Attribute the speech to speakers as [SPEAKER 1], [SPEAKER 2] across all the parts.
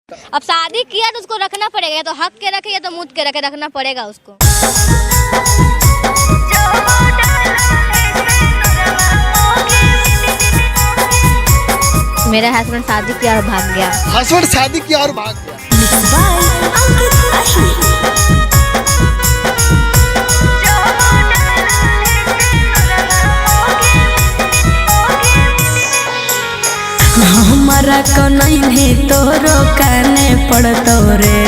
[SPEAKER 1] अब शादी किया तो उसको रखना पड़ेगा, या तो हक के रखे या तो मुद के रखे, रखना पड़ेगा उसको। मेरा हस्बैंड शादी किया और भाग गया।
[SPEAKER 2] हस्बैंड शादी किया और भाग गया।
[SPEAKER 3] हमारा कन्हैया तोरो काने पड़तो रे,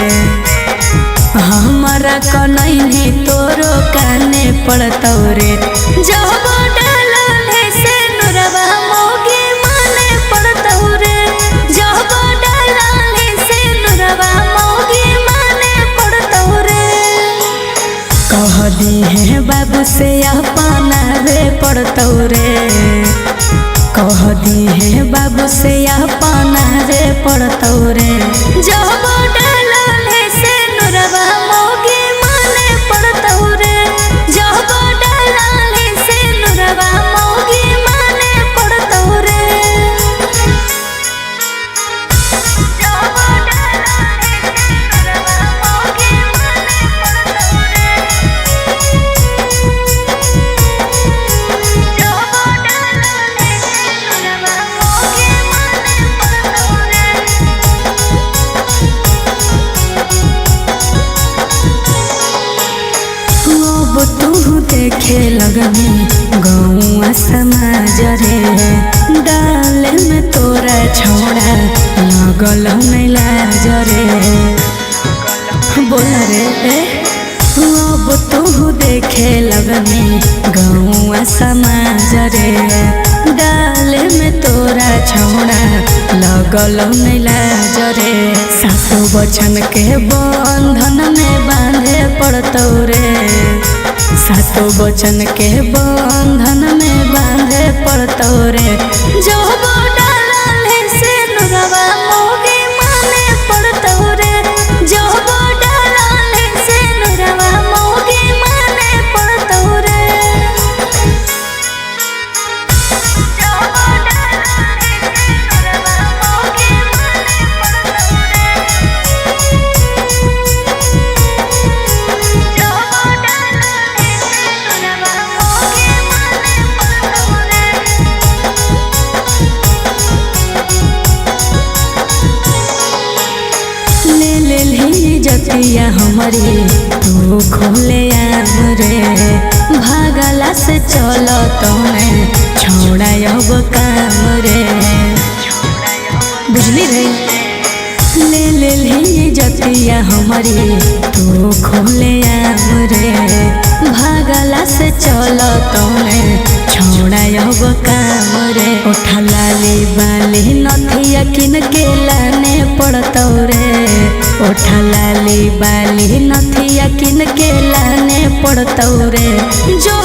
[SPEAKER 3] हमारा कन्हैया तोरो काने पड़तो रे। जब डाले से नुरवा मोगे माने पड़तो रे, जब डाले से नुरवा मोगे माने पड़तो रे। कह दी है बाबू से अपना वे पड़तो रे, कह दी है बाबू से अपना रे पड़तो रे। जब डाले से नुरवा मोगे माने पड़तो रे, जब डाले से नुरवा मोगे माने पड़तो रे। जब डाले से नुरवा मोगे माने पड़तो रे। तू देखे लगनी गौआ समाज रे, डाले में तोरा छोड़ा लगल नहीं लाज रे। बोल रे अब तू देखे लगनी गौआ समाज रे, डाले में तोरा छोड़ा लगल नहीं लाज रे। सासु बचन के बंधन में बांधे पड़तो रे, सासु बचन के बंधन में बांधे पड़तो रे। जो डाले से नुरवा मोगे माने पड़तो रे, जो डाले से नुरवा मोगे माने पड़तो रे। जतिया हमारी तू खोले आम रे, भागला से चल तोने छोड़ा अब काम रे। बुझली रे ले ली जतिया हमारी तू खोले आम रे, भागला से चल तोने छोड़ा अब काम रे। उठा लाली बाली नथिया किन के लाने पड़तो रे, उठा लाली बाली नथिया किन के लाने पड़तो रे। जो